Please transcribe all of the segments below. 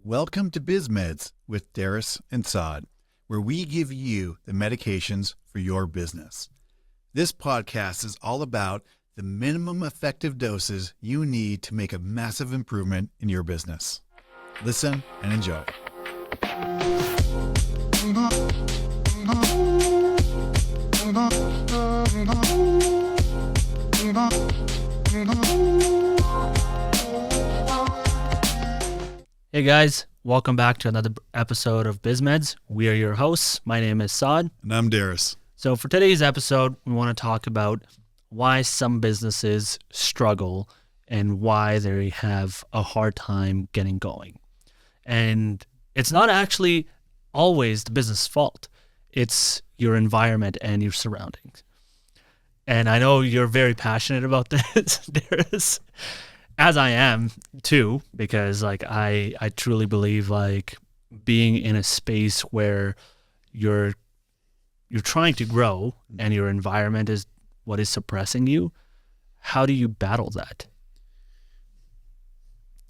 Welcome to Biz Meds with Darris and Saad, where we give you the medications for your business. This podcast is all about the minimum effective doses you need to make a massive improvement in your business. Listen and enjoy. Hey guys, welcome back to another episode of Biz Meds. We are your hosts. My name is Saad. And I'm Darris. So for today's episode, we want to talk about why some businesses struggle and why they have a hard time getting going. And it's not actually always the business' fault. It's your environment and your surroundings. And I know you're very passionate about this, Darris. As I am too, because I truly believe being in a space where you're trying to grow and your environment is what is suppressing you. How do you battle that?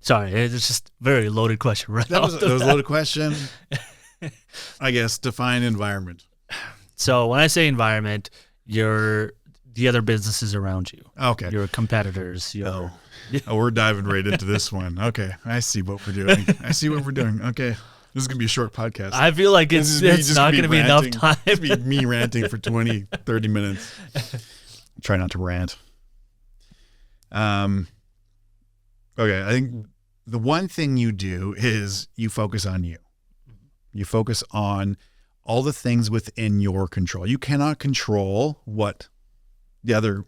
Sorry, it's just a very loaded question, right? That was a loaded question. I guess define environment. So when I say environment, you're the other businesses around you. Okay. Your competitors. Oh, we're diving right into this one. Okay. I see what we're doing. Okay. This is going to be a short podcast. I feel like it's not going to be enough time. It's going to be me ranting for 20, 30 minutes. Try not to rant. Okay. I think the one thing you do is you focus on you. You focus on all the things within your control. You cannot control what the other,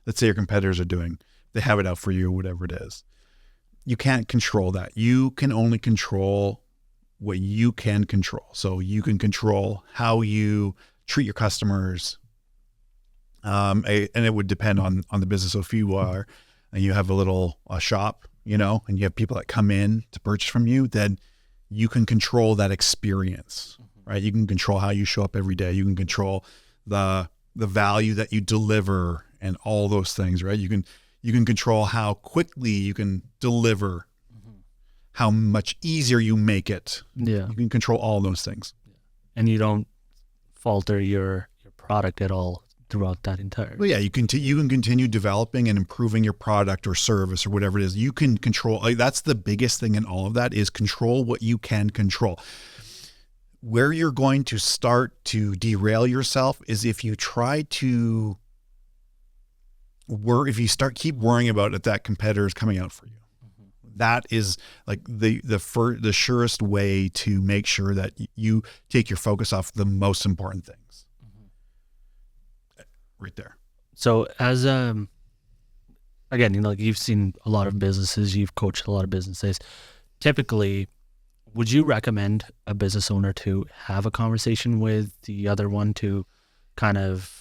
let's say your competitors are doing. They have it out for you, whatever it is. You can't control that. You can only control what you can control. So you can control how you treat your customers. And it would depend on the business. So if you are, and you have a shop, and you have people that come in to purchase from you, then you can control that experience, right? You can control how you show up every day. You can control the value that you deliver and all those things, right? You can control how quickly you can deliver, how much easier you make it. Yeah. You can control all those things. And you don't falter your product at all throughout that entire. Well, yeah, you can continue developing and improving your product or service or whatever it is. You can control, that's the biggest thing in all of that is control what you can control. Where you're going to start to derail yourself is if you try to keep worrying about if that competitor is coming out for you. That is the surest way to make sure that you take your focus off the most important things. Right there. So as again, you've seen a lot of businesses, you've coached a lot of businesses. Typically, would you recommend a business owner to have a conversation with the other one to kind of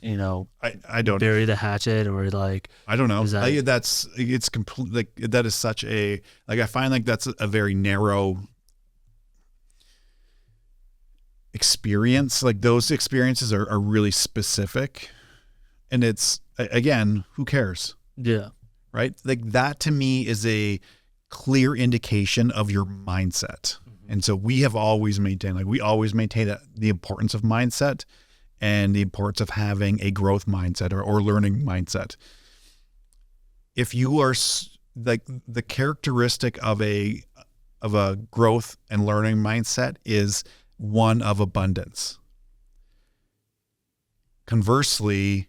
I don't bury the hatchet or I don't know. It's complete. That is such a I find that's a very narrow experience. Those experiences are really specific, and it's again, who cares? Yeah. Right. That to me is a clear indication of your mindset. And so we have always maintained, the importance of mindset and the importance of having a growth mindset or learning mindset. If you are the characteristic of a growth and learning mindset is one of abundance. Conversely,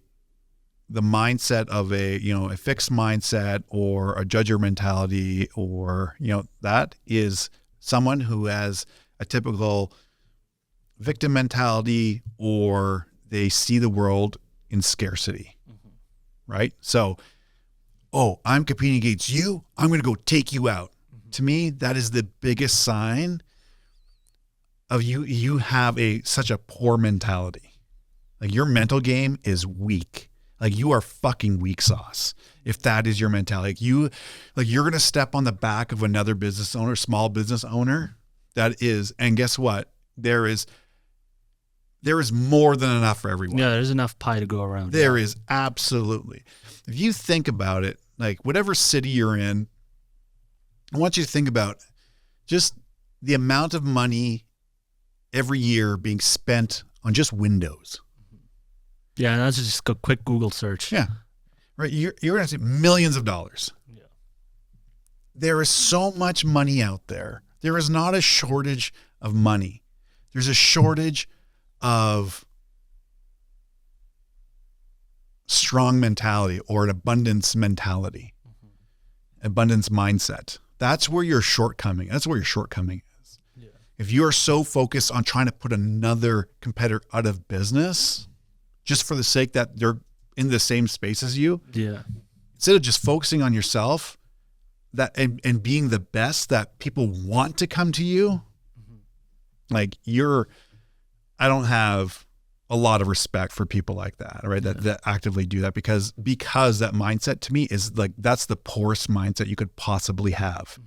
the mindset of a fixed mindset or a judger mentality or, that is someone who has a typical victim mentality or they see the world in scarcity, right? So, I'm competing against you. I'm going to go take you out. To me, that is the biggest sign of you have such a poor mentality. Your mental game is weak. You are fucking weak sauce. If that is your mentality, you're going to step on the back of another business owner, small business owner. That is, and guess what? There is more than enough for everyone. Yeah, there's enough pie to go around. There is absolutely. If you think about it, whatever city you're in, I want you to think about just the amount of money every year being spent on just Windows. Yeah, and that's just a quick Google search. Yeah. Right. You're going to see millions of dollars. Yeah. There is so much money out there. There is not a shortage of money. There's a shortage of strong mentality or an abundance mentality, abundance mindset. That's where your shortcoming is. Yeah. If you are so focused on trying to put another competitor out of business just for the sake that they're in the same space as you, instead of just focusing on yourself and being the best that people want to come to you, like I don't have a lot of respect for people like that, right? That actively do that because that mindset to me is like, that's the poorest mindset you could possibly have.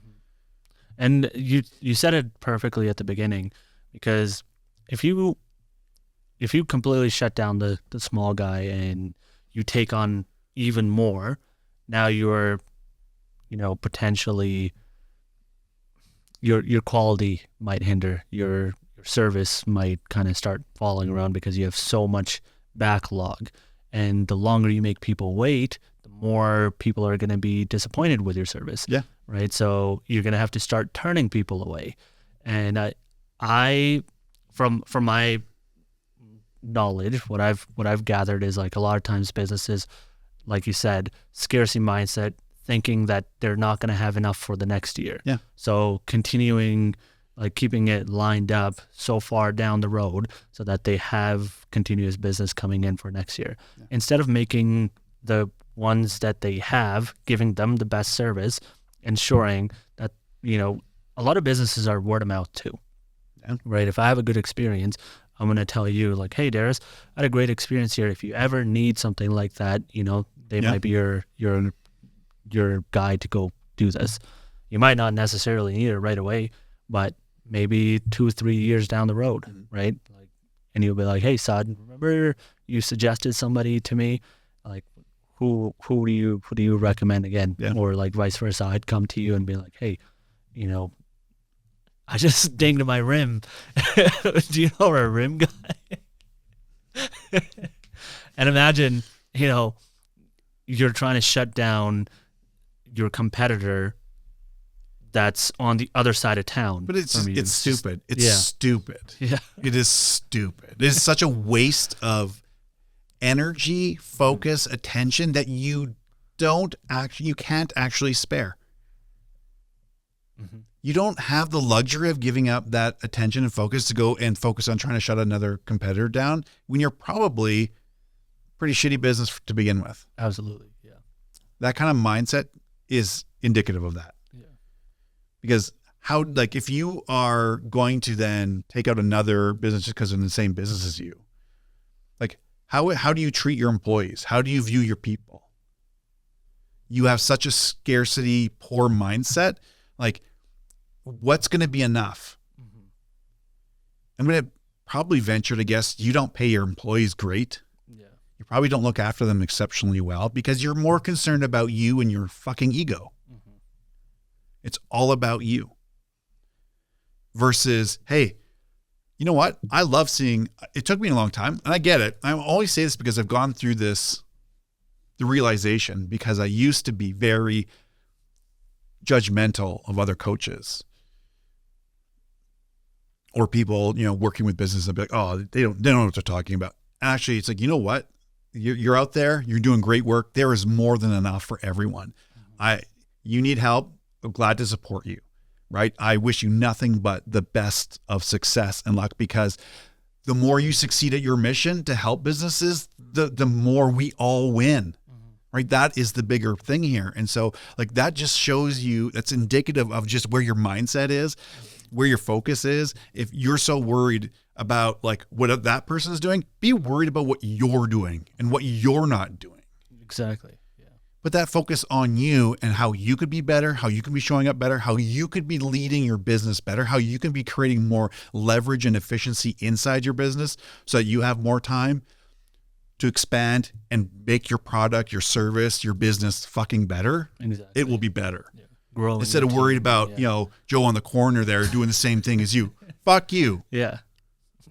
And you said it perfectly at the beginning, because if you completely shut down the small guy and you take on even more, now you're, potentially your quality might hinder, your service might kind of start falling around because you have so much backlog. And the longer you make people wait, the more people are going to be disappointed with your service. Yeah. Right. So you're going to have to start turning people away. And I from my knowledge, what I've gathered is like a lot of times businesses, like you said, scarcity mindset, thinking that they're not going to have enough for the next year. Yeah. So continuing, like keeping it lined up so far down the road so that they have continuous business coming in for next year. Yeah. Instead of making the ones that they have, giving them the best service, ensuring that, a lot of businesses are word of mouth too. Yeah. Right? If I have a good experience, I'm going to tell you like, hey, Darris, I had a great experience here. If you ever need something like that, they might be your guide to go do this. You might not necessarily need it right away, but maybe 2-3 years down the road, right? Like, and you'll be like, hey, Saad, remember you suggested somebody to me? Like, who do you recommend again? Yeah. Or like vice versa, I'd come to you and be like, hey, I just dinged my rim. Do you know a rim guy? And imagine, you're trying to shut down your competitor that's on the other side of town. But it's stupid. It's stupid. Yeah. It is stupid. It is such a waste of energy, focus, attention that you can't actually spare. Mm-hmm. You don't have the luxury of giving up that attention and focus to go and focus on trying to shut another competitor down when you're probably pretty shitty business to begin with. Absolutely. Yeah. That kind of mindset is indicative of that. Yeah. Because if you are going to then take out another business just because they're in the same business as you, like how do you treat your employees? How do you view your people? You have such a scarcity, poor mindset. Like, what's going to be enough? Mm-hmm. I'm going to probably venture to guess you don't pay your employees great. Yeah. You probably don't look after them exceptionally well because you're more concerned about you and your fucking ego. Mm-hmm. It's all about you. Versus, hey, you know what? I love seeing, it took me a long time, and I get it. I always say this because I've gone through the realization, because I used to be very judgmental of other coaches or people, working with business and be like, oh, they don't know what they're talking about. Actually, it's like, you know what? You're out there, you're doing great work. There is more than enough for everyone. Mm-hmm. You need help. I'm glad to support you. Right? I wish you nothing but the best of success and luck, because the more you succeed at your mission to help businesses, the more we all win. Right? That is the bigger thing here. And so that just shows you, that's indicative of just where your mindset is, where your focus is. If you're so worried about what that person is doing, be worried about what you're doing and what you're not doing. Exactly. Yeah. Put that focus on you and how you could be better, how you can be showing up better, how you could be leading your business better, how you can be creating more leverage and efficiency inside your business so that you have more time to expand and make your product, your service, your business fucking better. Exactly. It will be better. Yeah. growing. Instead of worried about, Joe on the corner there doing the same thing as you. Fuck you. Yeah,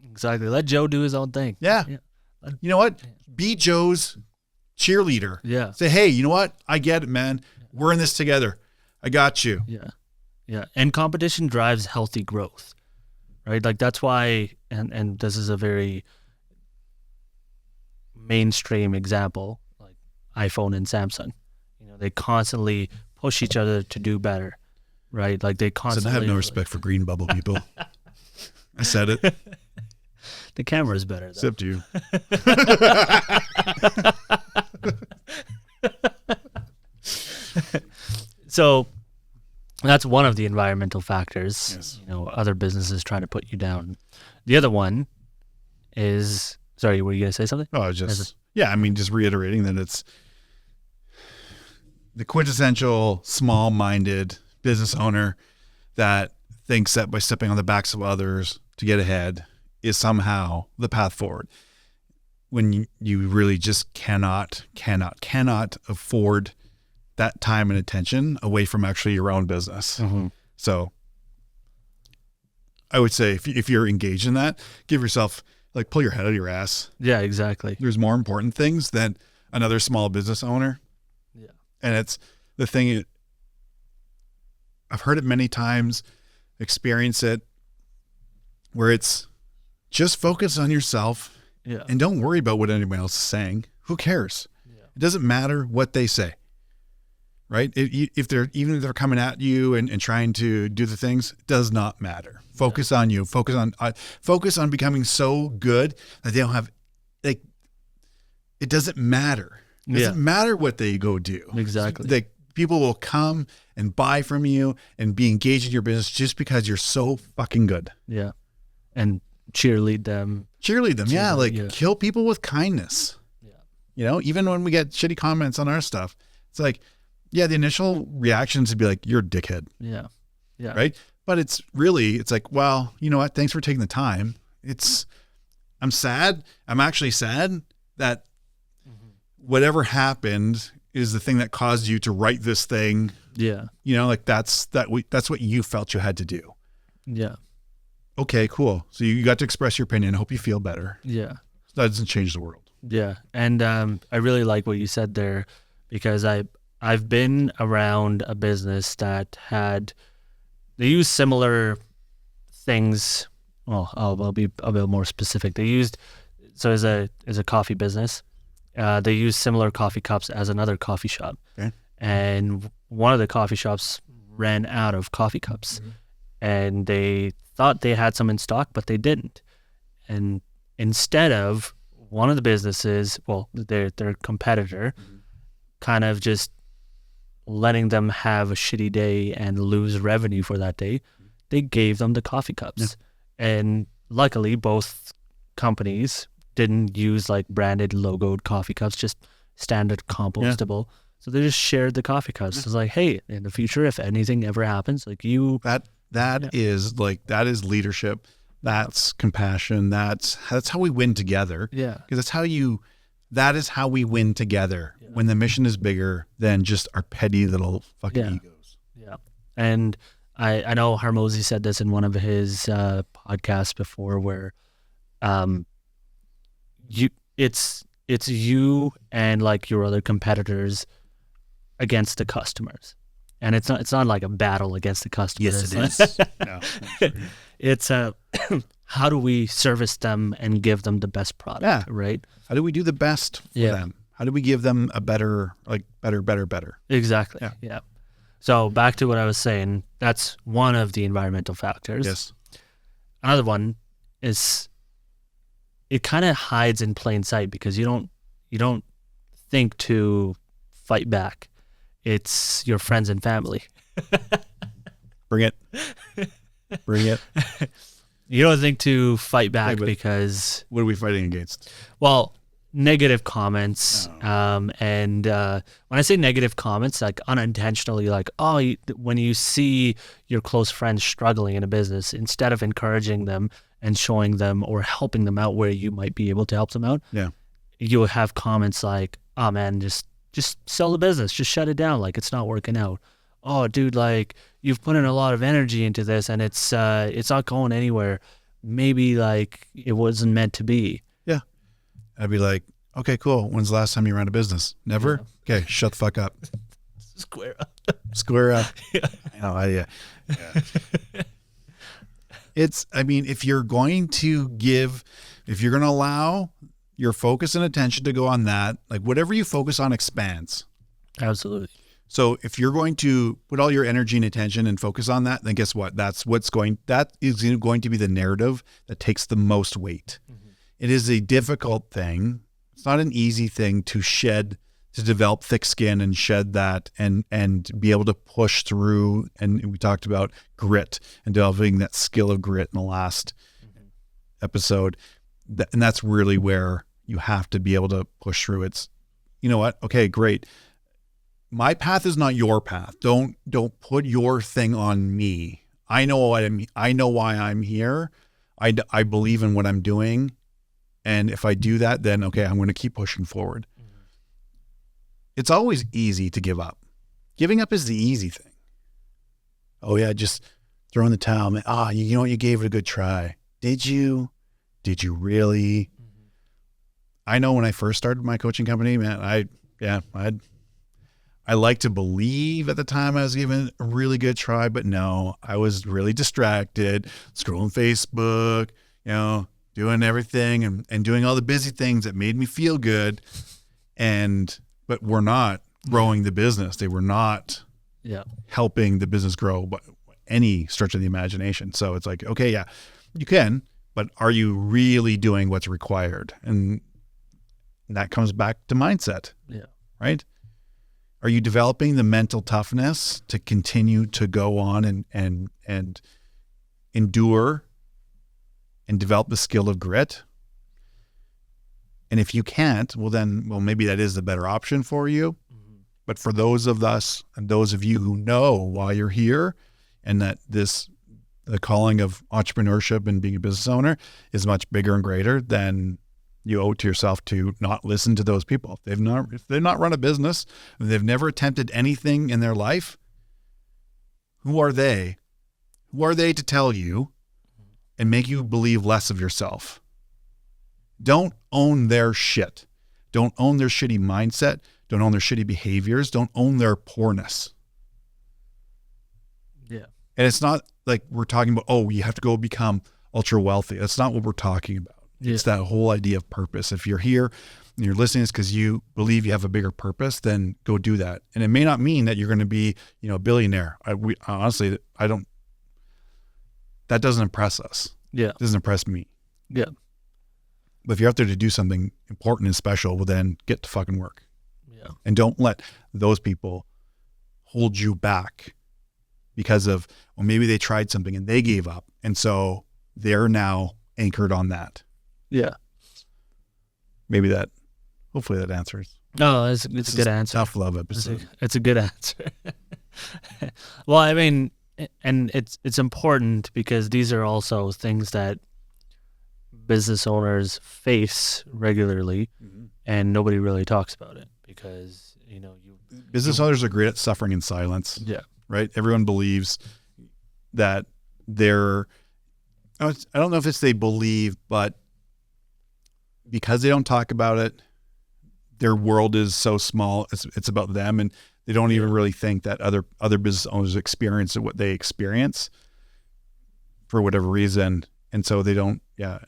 exactly. Let Joe do his own thing. Yeah. You know what? Be Joe's cheerleader. Yeah. Say, hey, you know what? I get it, man. We're in this together. I got you. Yeah. Yeah. And competition drives healthy growth, right? Like that's why, and this is a very mainstream example, like iPhone and Samsung. They constantly push each other to do better, right? Like they constantly. So I have no respect for green bubble people. I said it. The camera is better, though. Except you. So that's one of the environmental factors. Yes. Other businesses trying to put you down. The other one is, sorry, were you going to say something? Oh, just reiterating that it's the quintessential small-minded business owner that thinks that by stepping on the backs of others to get ahead is somehow the path forward. When you really just cannot afford that time and attention away from actually your own business. Mm-hmm. So I would say if you're engaged in that, give yourself, like, pull your head out of your ass. Yeah, exactly. There's more important things than another small business owner. Yeah. And it's the thing, I've heard it many times, experience it, where it's just focus on yourself and don't worry about what anyone else is saying. Who cares? Yeah. It doesn't matter what they say, right? If they're coming at you and trying to do the things, it does not matter. Focus on you. Focus on becoming so good that they don't have, like, it doesn't matter. It doesn't matter what they go do. Exactly. People will come and buy from you and be engaged in your business just because you're so fucking good. Yeah. And cheerlead them. Kill people with kindness. Yeah. Even when we get shitty comments on our stuff, it's like, the initial reactions would be like, you're a dickhead. Yeah. Yeah. Right. But it's like, well, you know what? Thanks for taking the time. I'm sad. I'm actually sad that whatever happened is the thing that caused you to write this thing. Yeah. That's what you felt you had to do. Yeah. Okay, cool. So you got to express your opinion. I hope you feel better. Yeah. That doesn't change the world. Yeah. And I really like what you said there, because I've been around a business that they use similar things. Well, I'll be a bit more specific. So as a coffee business, they use similar coffee cups as another coffee shop. Okay. And one of the coffee shops ran out of coffee cups. Mm-hmm. And they thought they had some in stock, but they didn't. And instead of one of the businesses, their competitor, kind of just letting them have a shitty day and lose revenue for that day, they gave them the coffee cups. Yeah. And luckily, both companies didn't use like branded logoed coffee cups, just standard compostable. Yeah. So they just shared the coffee cups. Yeah. It's like, hey, in the future, if anything ever happens, like you... That is leadership. That's compassion. That's how we win together. Yeah. Because that is how we win together when the mission is bigger than just our petty little fucking egos. Yeah. And I know Harmozy said this in one of his podcasts before, where it's you and like your other competitors against the customers. And it's not like a battle against the customers. Yes, it is. No, it's how do we service them and give them the best product, right? How do we do the best for them? How do we give them a better. Exactly. Yeah. So back to what I was saying, that's one of the environmental factors. Yes. Another one is it kind of hides in plain sight because you don't think to fight back. It's your friends and family. Bring it. You don't think to fight back because... What are we fighting against? Well, negative comments. And when I say negative comments, like unintentionally, like, when you see your close friends struggling in a business, instead of encouraging them and showing them or helping them out where you might be able to help them out, you'll have comments like, oh man, just sell the business, just shut it down, like it's not working out. oh, dude, like you've put in a lot of energy into this and it's not going anywhere. Maybe like it wasn't meant to be. Yeah. I'd be like, okay, cool. When's the last time you ran a business? Never? Yeah. Okay, shut the fuck up. Square up. Square up. Yeah. Yeah. If you're going to allow your focus and attention to go on that, like whatever you focus on expands. Absolutely. So if you're going to put all your energy and attention and focus on that, then guess what? That is going to be the narrative that takes the most weight. Mm-hmm. It is a difficult thing. It's not an easy thing to develop thick skin and shed that and be able to push through. And we talked about grit and developing that skill of grit in the last episode. And that's really where you have to be able to push through. It's, you know what? Okay, great. My path is not your path. Don't put your thing on me. I know why I'm here. I believe in what I'm doing. And if I do that, then okay, I'm going to keep pushing forward. Mm-hmm. It's always easy to give up. Giving up is the easy thing. Oh yeah, just throw in the towel. Man. You know what? You gave it a good try. Did you? Did you really? Mm-hmm. I know when I first started my coaching company, man, I like to believe at the time I was giving it a really good try, but no, I was really distracted, scrolling Facebook, doing everything and doing all the busy things that made me feel good. But we're not growing the business. They were not helping the business grow by any stretch of the imagination. So it's like, okay, yeah, you can, but are you really doing what's required? And that comes back to mindset. Yeah. Right? Are you developing the mental toughness to continue to go on and endure and develop the skill of grit? And if you can't, well, maybe that is the better option for you. Mm-hmm. But for those of us and those of you who know why you're here and that the calling of entrepreneurship and being a business owner is much bigger and greater, then you owe it to yourself to not listen to those people. If they've not run a business, if they've never attempted anything in their life, who are they? Who are they to tell you and make you believe less of yourself? Don't own their shit. Don't own their shitty mindset. Don't own their shitty behaviors. Don't own their poorness. Yeah. And it's not like we're talking about, you have to go become ultra wealthy. That's not what we're talking about. Yeah. It's that whole idea of purpose. If you're here and you're listening, it's because you believe you have a bigger purpose, then go do that. And it may not mean that you're going to be, a billionaire. Honestly, that doesn't impress us. Yeah. It doesn't impress me. Yeah. But if you're out there to do something important and special, well, then get to fucking work. Yeah. And don't let those people hold you back because of, maybe they tried something and they gave up. And so they're now anchored on that. Yeah. Hopefully that answers. No, it's a good answer. Tough love episode. It's a good answer. Well, I mean, and it's important because these are also things that business owners face regularly, mm-hmm. and nobody really talks about it because, business owners are great at suffering in silence. Yeah. Right? Everyone believes that I don't know if it's they believe, but because they don't talk about it, their world is so small. It's about them, and they don't even really think that other business owners experience what they experience for whatever reason. And so they don't,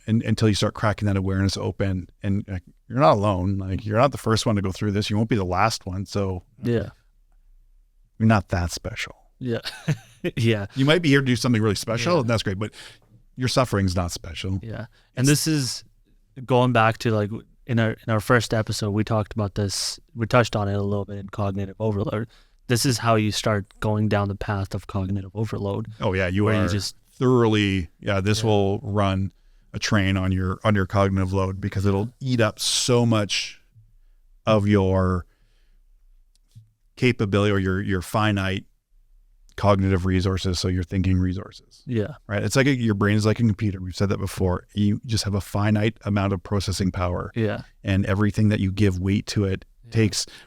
until you start cracking that awareness open, and you're not alone. Like, you're not the first one to go through this. You won't be the last one. So you're not that special. Yeah. Yeah. You might be here to do something really special, and that's great, but your suffering's not special. Yeah. And this is going back to, like, in our first episode, we talked about this. We touched on it a little bit in cognitive overload. This is how you start going down the path of cognitive overload. Oh yeah. You just thoroughly, this will run a train on your cognitive load because it'll eat up so much of your capability or your finite cognitive resources, so your thinking resources. Yeah. Right? It's like your brain is like a computer. We've said that before. You just have a finite amount of processing power. Yeah. And everything that you give weight to it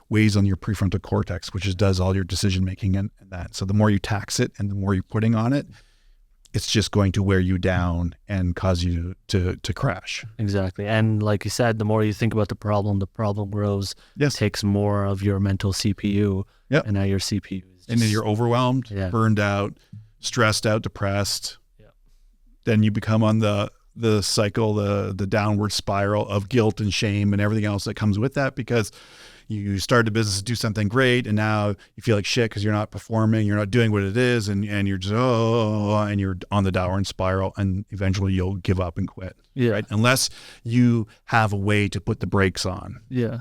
weighs on your prefrontal cortex, which does all your decision making and that. So the more you tax it and the more you're putting on it, it's just going to wear you down and cause you to crash. Exactly. And like you said, the more you think about the problem grows. Yes. Takes more of your mental CPU. Yep. And now your CPU is just, And then you're overwhelmed, Yeah. burned out, stressed out, depressed. Yeah. Then you become on the cycle, the downward spiral of guilt and shame and everything else that comes with that, because you started a business to do something great and now you feel like shit because you're not performing, you're not doing what it is, and you're just and you're on the downward spiral, and eventually you'll give up and quit. Yeah. Right? Unless you have a way to put the brakes on. Yeah.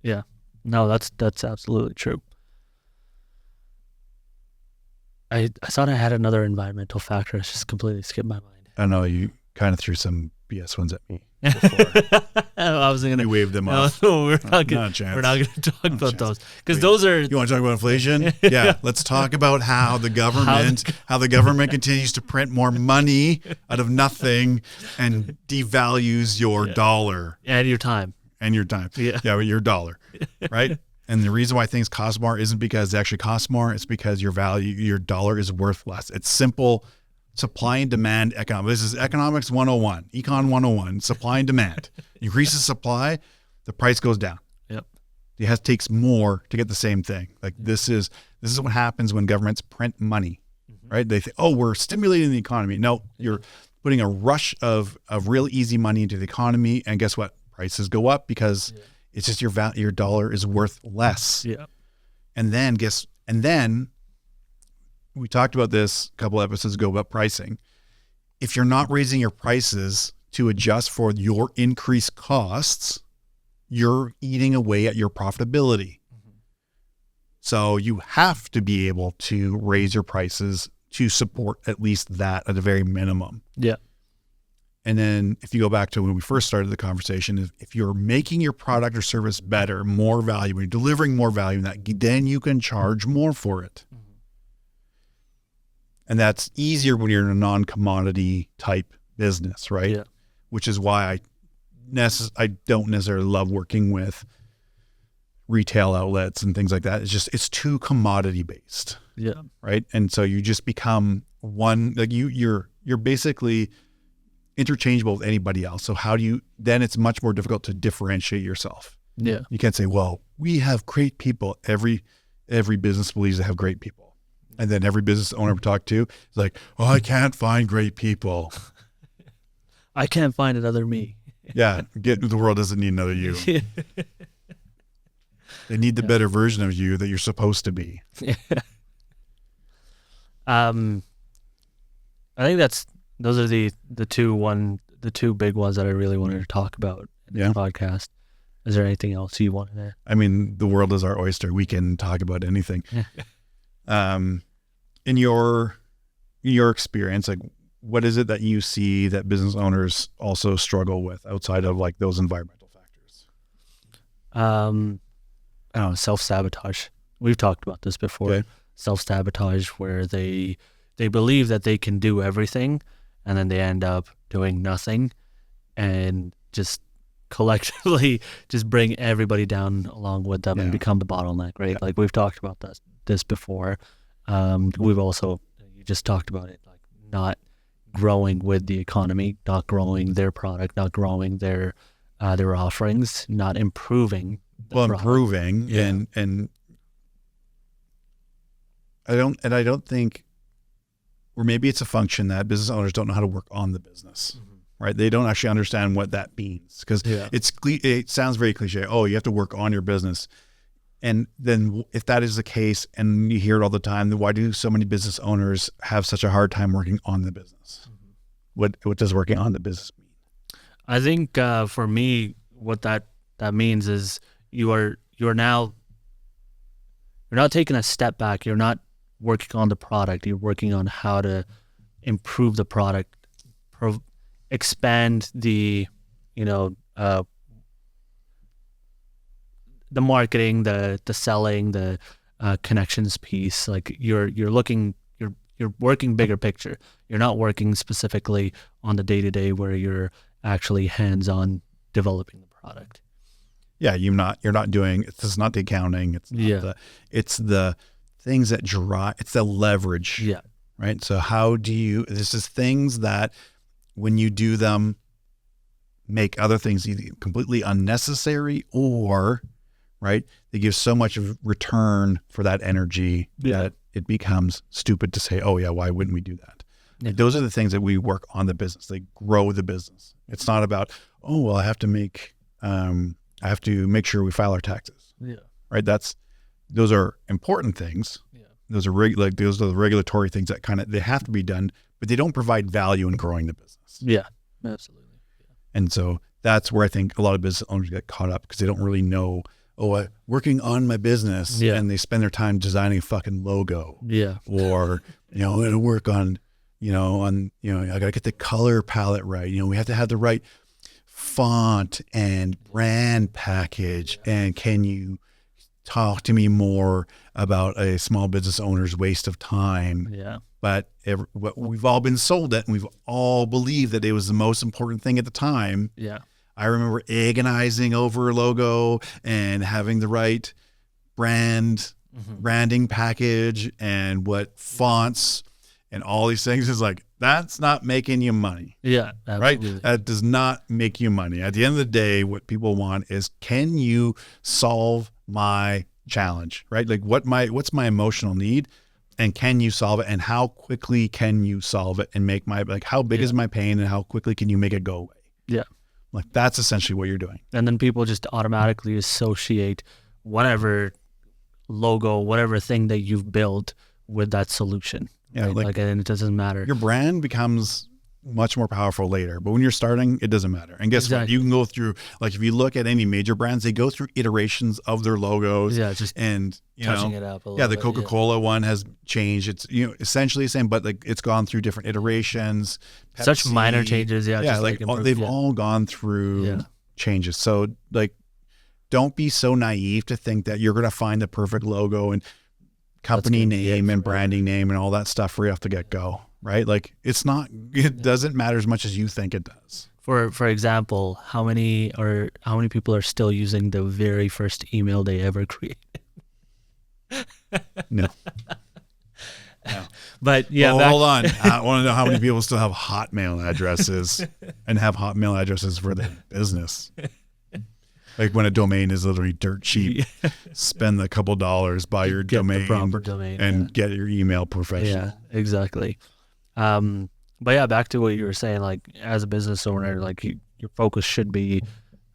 Yeah. No, that's absolutely true. I thought I had another environmental factor. It's just completely skipped my mind. I know you kind of threw some BS ones at me before. I was gonna You waved them off. No, we're not Not a chance. gonna talk Not a about chance. those, because those are. You want to talk about inflation? Yeah, let's talk about how the government continues to print more money out of nothing and devalues your dollar And your time. and your time. Yeah. Your dollar, right? And the reason why things cost more isn't because they actually cost more. It's because your dollar is worth less. It's simple supply and demand economics. This is economics 101, econ 101, supply and demand. Increase the supply, the price goes down. Yep. It takes more to get the same thing. Like this is what happens when governments print money, right? They think, oh, we're stimulating the economy. No, you're putting a rush of real easy money into the economy, and guess what? Prices go up because it's just your dollar is worth less. Yeah. And then we talked about this a couple episodes ago about pricing. If you're not raising your prices to adjust for your increased costs, you're eating away at your profitability. So you have to be able to raise your prices to support at least that at a very minimum. Yeah. And then if you go back to when we first started the conversation, if you're making your product or service better, more value, when you're delivering more value, then you can charge more for it. And that's easier when you're in a non-commodity type business, right? Yeah. Which is why I don't necessarily love working with retail outlets and things like that. It's too commodity based. Yeah. Right. And so you just become one, like you're basically interchangeable with anybody else. So then it's much more difficult to differentiate yourself. Yeah. You can't say, well, we have great people. Every business believes they have great people. And then every business owner we talk to is like, oh, I can't find great people. I can't find another me. Yeah. The world doesn't need another you. They need the better version of you that you're supposed to be. I think those are the two big ones that I really wanted to talk about in this podcast. Is there anything else you wanted to? I mean, the world is our oyster. We can talk about anything. In your experience, like what is it that you see that business owners also struggle with outside of like those environmental factors? I don't know, self-sabotage. We've talked about this before. Okay. Self-sabotage, where they believe that they can do everything and then they end up doing nothing and just collectively just bring everybody down along with them and become the bottleneck, right? Yeah. Like we've talked about this before. We've also, you just talked about it, like not growing with the economy, not growing their product, not growing their offerings, not improving. Improving and I don't think, or maybe it's a function that business owners don't know how to work on the business, right? They don't actually understand what that means because it sounds very cliche. Oh, you have to work on your business. And then if that is the case and you hear it all the time, then why do so many business owners have such a hard time working on the business? What does working on the business mean? I think for me, what that means is you're now taking a step back. You're not working on the product. You're working on how to improve the product, expand the marketing, the selling, the connections piece. Like you're working bigger picture. You're not working specifically on the day-to-day where you're actually hands-on developing the product. Yeah, you're not doing. It's not the accounting. It's not it's the things that drive. It's the leverage. Yeah. Right. So how do you? This is things that when you do them, make other things either completely unnecessary or, right, they give so much of return for that energy that it becomes stupid to say, oh yeah, why wouldn't we do that? Yeah. Like, those are the things that we work on the business. They grow the business. It's not about, oh, well, I have to make sure we file our taxes. Yeah. Right. Those are important things. Yeah. Those are those are the regulatory things that they have to be done, but they don't provide value in growing the business. Yeah, absolutely. Yeah. And so that's where I think a lot of business owners get caught up because they don't really know, working on my business, and they spend their time designing a fucking logo. Yeah. Or, I'm going to work on, I got to get the color palette right. We have to have the right font and brand package. And can you talk to me more about a small business owner's waste of time? Yeah. But we've all been sold it, and we've all believed that it was the most important thing at the time. Yeah. I remember agonizing over a logo and having the right branding package and what fonts and all these things. Is like, that's not making you money. Yeah, absolutely. Right? That does not make you money. At the end of the day, what people want is, can you solve my challenge, right? Like what's my emotional need, and can you solve it, and how quickly can you solve it and make how big is my pain, and how quickly can you make it go away? Yeah. Like, that's essentially what you're doing. And then people just automatically associate whatever logo, whatever thing that you've built with that solution. Yeah. Right? And it doesn't matter. Your brand becomes much more powerful later, but when you're starting, it doesn't matter. And guess what? You can go through, if you look at any major brands, they go through iterations of their logos. Yeah, just and touching it up a little bit. The bit, Coca-Cola one has changed. It's essentially the same, but it's gone through different iterations. Pepsi, such minor changes. Yeah, just they've all gone through changes. So don't be so naive to think that you're going to find the perfect logo and company name and branding name and all that stuff right off the get-go. Right? It's not, it doesn't matter as much as you think it does. For example, how many people are still using the very first email they ever created? No. But yeah. Hold on. I want to know how many people still have Hotmail addresses and have Hotmail addresses for their business. Like, when a domain is literally dirt cheap, spend a couple dollars, buy your domain, the proper domain, and get your email professional. Yeah, exactly. But yeah, back to what you were saying, as a business owner, your focus should be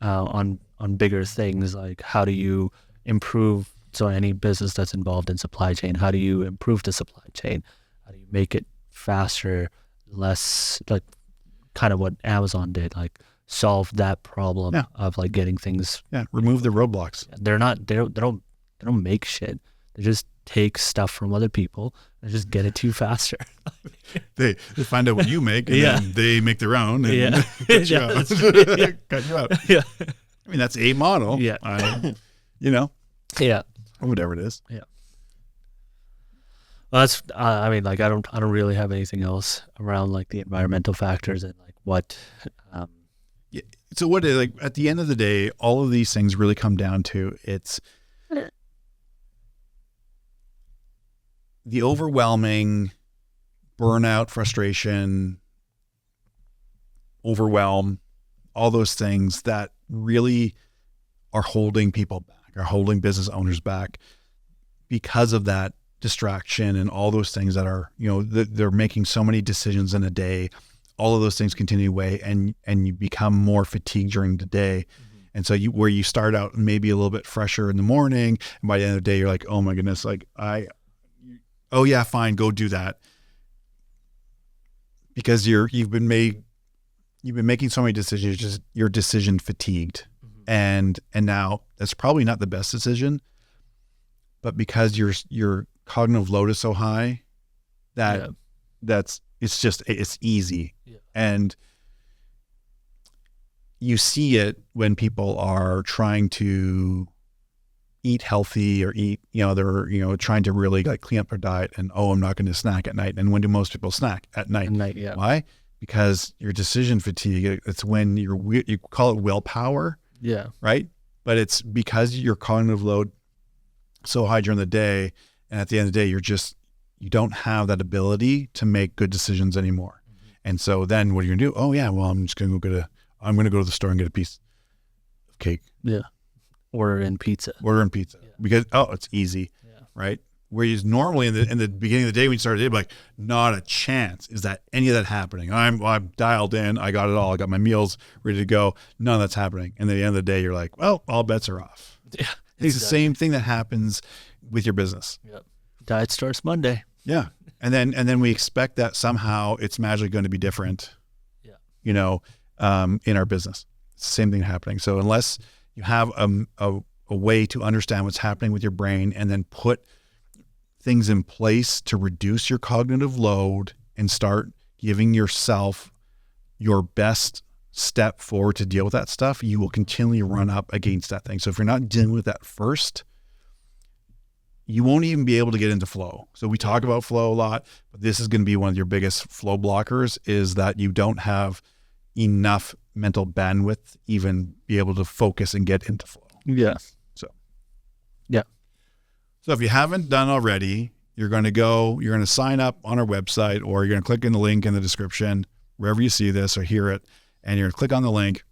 on bigger things. Like, how do you improve? So any business that's involved in supply chain, how do you improve the supply chain? How do you make it faster, less, kind of what Amazon did, solve that problem of getting things. Yeah, remove the roadblocks. They don't make shit. They just take stuff from other people and just get it to you faster. They find out what you make, and then they make their own and cut you out. Cut you out. Yeah. I mean, that's a model. Yeah. Yeah. Or whatever it is. Yeah. Well, that's, I don't really have anything else around the environmental factors and what. So what, at the end of the day, all of these things really come down to it's the overwhelming burnout, frustration, overwhelm, all those things that really are holding people back, are holding business owners back because of that distraction and all those things that are, they're making so many decisions in a day. All of those things continue to weigh, and you become more fatigued during the day. Mm-hmm. And so where you start out maybe a little bit fresher in the morning, and by the end of the day, you're like, oh my goodness, oh yeah, fine, go do that. Because you've been making so many decisions, you're decision fatigued. Mm-hmm. And now that's probably not the best decision, but because your cognitive load is so high that it's easy. Yeah. And you see it when people are trying to eat healthy or eat, they're, trying to really clean up their diet and, I'm not going to snack at night. And when do most people snack? At night. At night, yeah. Why? Because your decision fatigue, it's when you call it willpower. Yeah. Right? but it's because your cognitive load so high during the day, and at the end of the day, you don't have that ability to make good decisions anymore. And so then what are you gonna do? Oh yeah, well I'm gonna go to the store and get a piece of cake. Yeah. Order in pizza. Because it's easy, right? Whereas normally in the beginning of the day when you started the day, like not a chance is that any of that happening. I'm dialed in, I got it all, I got my meals ready to go. None of that's happening. And at the end of the day, you're like, well, all bets are off. Yeah, it's the same thing that happens with your business. Yep. Diet starts Monday. Yeah, and then we expect that somehow it's magically going to be different. Yeah, in our business, it's the same thing happening. So unless you have a way to understand what's happening with your brain and then put things in place to reduce your cognitive load and start giving yourself your best step forward to deal with that stuff, you will continually run up against that thing. So if you're not dealing with that first, you won't even be able to get into flow. So we talk about flow a lot, but this is going to be one of your biggest flow blockers, is that you don't have enough mental bandwidth even be able to focus and get into flow. Yeah. So if you haven't done already, you're going to sign up on our website, or you're going to click in the link in the description, wherever you see this or hear it, and you're going to click on the link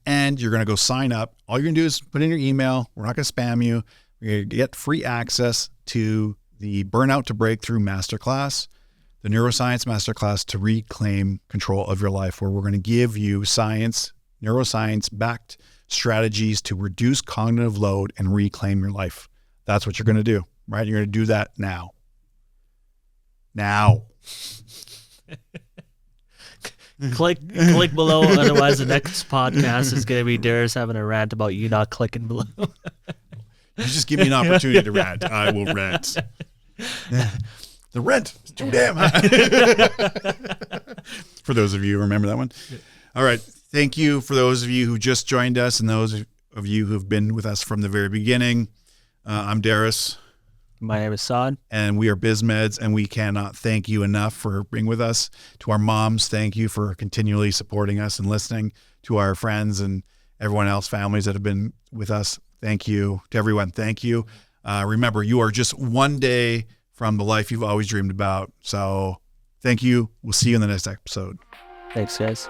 and you're going to go sign up. All you're going to do is put in your email. We're not going to spam you. You're going to get free access to the Burnout to Breakthrough Masterclass, the Neuroscience Masterclass to reclaim control of your life, where we're going to give you neuroscience-backed strategies to reduce cognitive load and reclaim your life. That's what you're going to do, right? You're going to do that now. Click below. Otherwise, the next podcast is going to be Darris having a rant about you not clicking below. You just give me an opportunity to rant. I will rant. The rent is too damn high. For those of you who remember that one. All right. Thank you for those of you who just joined us and those of you who've been with us from the very beginning. I'm Darris. My name is Saad. And we are Biz Meds, and we cannot thank you enough for being with us. To our moms, thank you for continually supporting us and listening. To our friends and everyone else, families that have been with us, thank you. To everyone, thank you. Remember, you are just one day from the life you've always dreamed about. So thank you. We'll see you in the next episode. Thanks, guys.